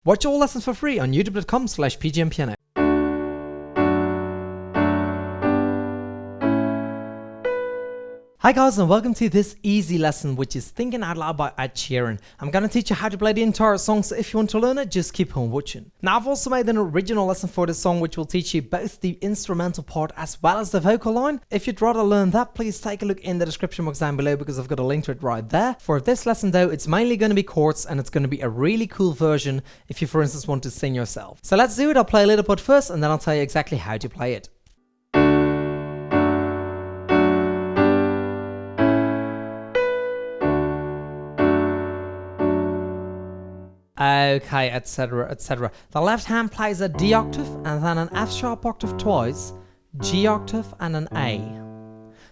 Watch all lessons for free on youtube.com/pgmpiano. Hi guys, and welcome to this easy lesson, which is Thinking Out Loud by Sheeran. I'm going to teach you how to play the entire song, so if you want to learn it, just keep on watching. Now, I've also made an original lesson for this song, which will teach you both the instrumental part as well as the vocal line. If you'd rather learn that, please take a look in the description box down below, because I've got a link to it right there. For this lesson though, it's mainly going to be chords, and it's going to be a really cool version if you, for instance, want to sing yourself. So let's do it. I'll play a little part first, and then I'll tell you exactly how to play it. Okay, etc, etc. The left hand plays a D octave and then an F sharp octave twice, G octave and an A.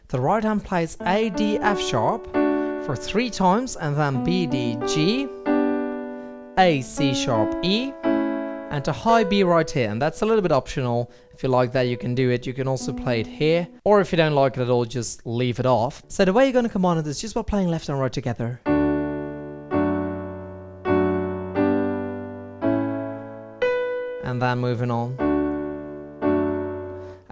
The right hand plays A, D, F sharp for 3 times and then B, D, G, A, C sharp, E, and a high B right here. And that's a little bit optional. If you like that, you can do it. You can also play it here. Or if you don't like it at all, just leave it off. So the way you're going to combine it is just by playing left and right together. And then moving on,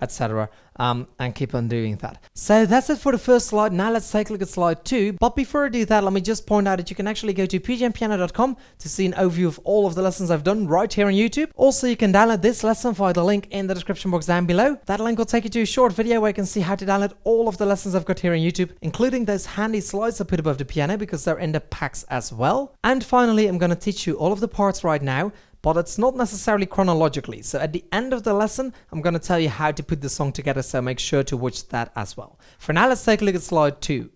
etc. And keep on doing that. So that's it for the first slide. Now let's take a look at slide 2. But before I do that, let me just point out that you can actually go to pgmpiano.com to see an overview of all of the lessons I've done right here on YouTube. Also, you can download this lesson via the link in the description box down below. That link will take you to a short video where you can see how to download all of the lessons I've got here on YouTube, including those handy slides I put above the piano because they're in the packs as well. And finally, I'm going to teach you all of the parts right now, but it's not necessarily chronologically. So at the end of the lesson, I'm going to tell you how to put the song together, so make sure to watch that as well. For now, let's take a look at slide 2.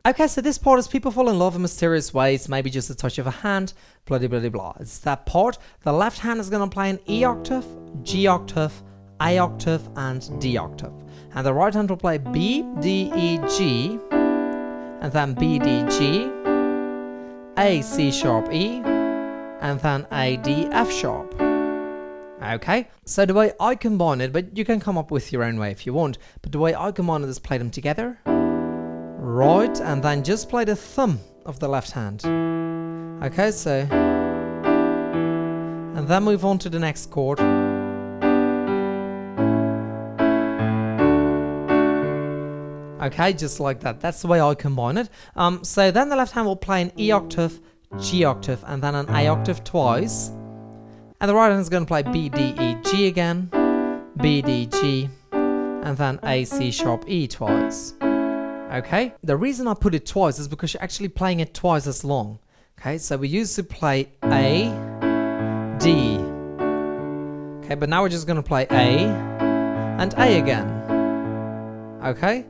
Okay, so this part is people fall in love in mysterious ways, maybe just a touch of a hand, blah blah blah blah. It's that part. The left hand is going to play an E octave, G octave, A octave, and D octave. And the right hand will play B, D, E, G, and then B, D, G, A, C sharp, E, and then A, D, F sharp. Okay, so the way I combine it, but you can come up with your own way if you want, but the way I combine it is play them together. Right, and then just play the thumb of the left hand. Okay, so, and then move on to the next chord. Okay, just like that. That's the way I combine it. So then the left hand will play an E octave, G octave, and then an A octave twice. And the right hand is going to play B, D, E, G again, B, D, G, and then A, C sharp, E twice. Okay, the reason I put it twice is because you're actually playing it twice as long. Okay, so we used to play A, D. Okay, but now we're just going to play A and A again. Okay,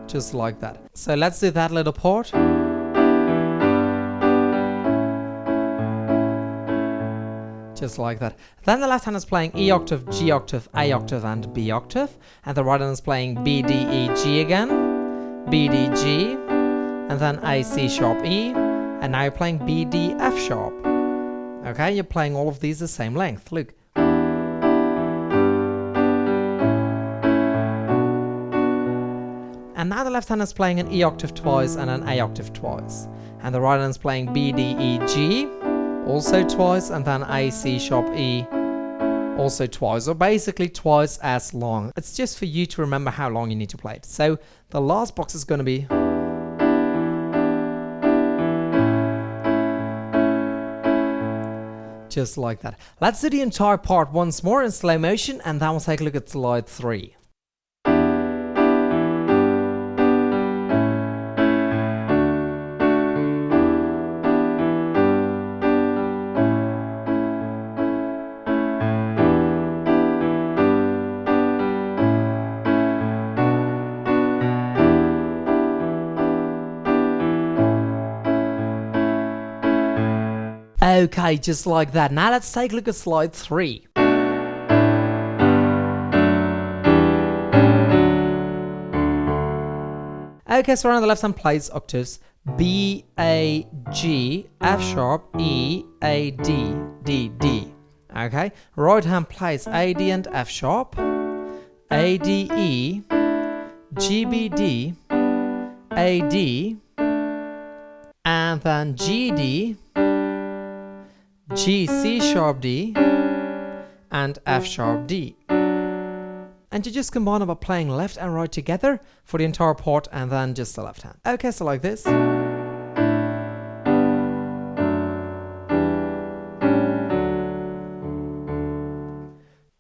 just like that. So let's do that little part. Just like that. Then the left hand is playing E octave, G octave, A octave, and B octave. And the right hand is playing B, D, E, G again, B, D, G, and then A, C sharp, E. And now you're playing B, D, F sharp. Okay, you're playing all of these the same length. Look. And now the left hand is playing an E octave twice and an A octave twice. And the right hand is playing B, D, E, G, also twice, and then A, C sharp, E, also twice, or basically twice as long. It's just for you to remember how long you need to play it. So the last box is going to be just like that. Let's do the entire part once more in slow motion, and then we'll take a look at slide 3. Okay, just like that. Now let's take a look at slide 3. Okay, so around the left hand plays octaves B, A, G, F sharp, E, A, D, D, D. Okay, right hand plays A, D and F sharp, A, D, E, G, B, D, A, D, and then G, D, G, C sharp, D, and F sharp, D. And you just combine it by playing left and right together for the entire part and then just the left hand. Okay, so like this.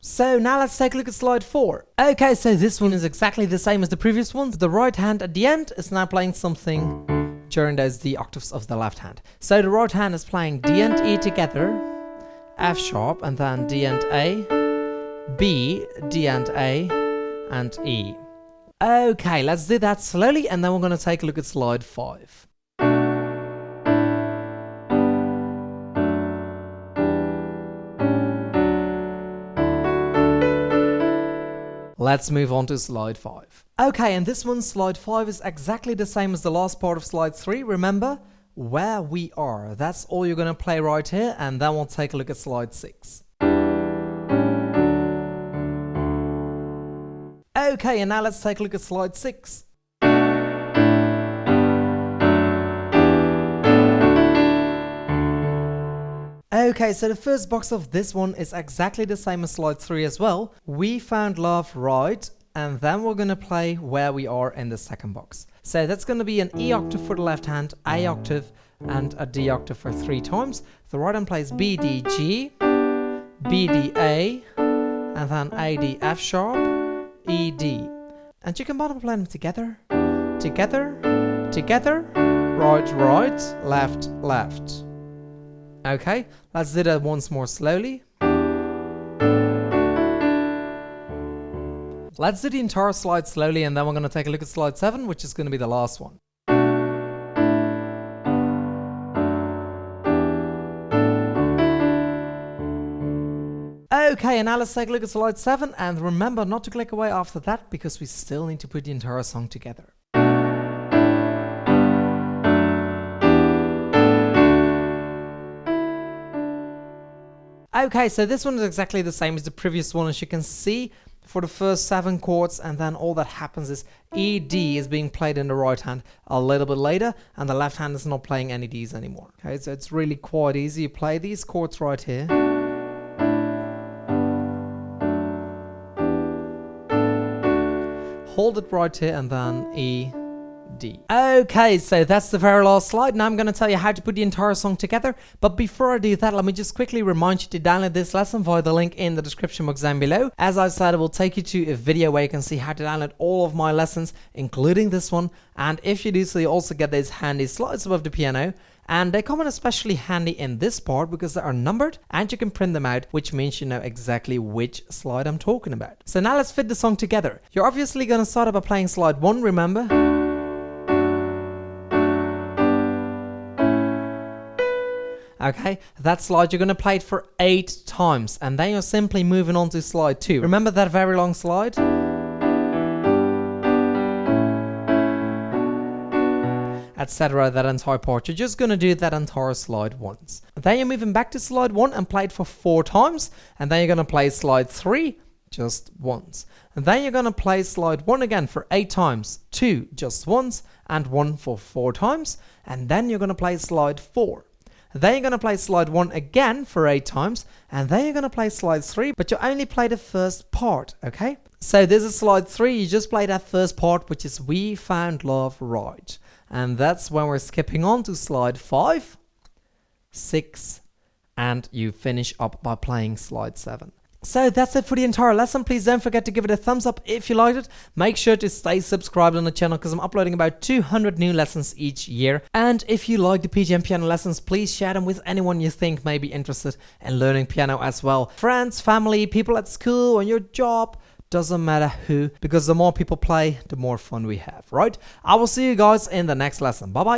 So now let's take a look at slide 4. Okay, so this one is exactly the same as the previous one. The right hand at the end is now playing something during those D octaves of the left hand. So the right hand is playing D and E together, F sharp, and then D and A, B, D and A, and E. Okay, let's do that slowly and then we're going to take a look at slide 5. Let's move on to slide 5. Okay, and this one, slide 5, is exactly the same as the last part of slide 3. Remember, where we are. That's all you're going to play right here, and then we'll take a look at slide 6. Okay, and now let's take a look at slide 6. Okay, so the first box of this one is exactly the same as slide 3 as well. We found love right, and then we're going to play where we are in the second box. So that's going to be an E octave for the left hand, A octave, and a D octave for 3 times. The right hand plays B, D, G, B, D, A, and then A, D, F sharp, E, D. And you can bottom play them together, together, together, right, right, left, left. Okay, let's do that once more slowly. Let's do the entire slide slowly and then we're going to take a look at slide 7, which is going to be the last one. Okay, and now let's take a look at slide 7 and remember not to click away after that because we still need to put the entire song together. Okay, so this one is exactly the same as the previous one, as you can see for the first 7 chords, and then all that happens is E, D is being played in the right hand a little bit later, and the left hand is not playing any Ds anymore. Okay, so it's really quite easy. You play these chords right here. Hold it right here, and then E, D. Okay, so that's the very last slide. Now I'm going to tell you how to put the entire song together. But before I do that, let me just quickly remind you to download this lesson via the link in the description box down below. As I said, it will take you to a video where you can see how to download all of my lessons, including this one. And if you do so, you also get these handy slides above the piano. And they come in especially handy in this part because they are numbered and you can print them out, which means you know exactly which slide I'm talking about. So now let's fit the song together. You're obviously going to start by playing slide 1, remember? Okay, that slide you're going to play it for 8 times and then you're simply moving on to slide 2. Remember that very long slide? Etc. That entire part. You're just going to do that entire slide once. Then you're moving back to slide 1 and play it for 4 times, and then you're going to play slide 3 just once. And then you're going to play slide 1 again for 8 times, 2 just once, and 1 for 4 times, and then you're going to play slide 4. Then you're going to play slide 1 again for 8 times, and then you're going to play slide 3, but you only play the first part, okay? So this is slide 3, you just play that first part, which is We Found Love Right. And that's when we're skipping on to slide 5, 6, and you finish up by playing slide 7. So that's it for the entire lesson. Please don't forget to give it a thumbs up if you liked it. Make sure to stay subscribed on the channel because I'm uploading about 200 new lessons each year. And if you like the PGM piano lessons, please share them with anyone you think may be interested in learning piano as well. Friends, family, people at school, on your job. Doesn't matter who, because the more people play, the more fun we have, right? I will see you guys in the next lesson. Bye bye.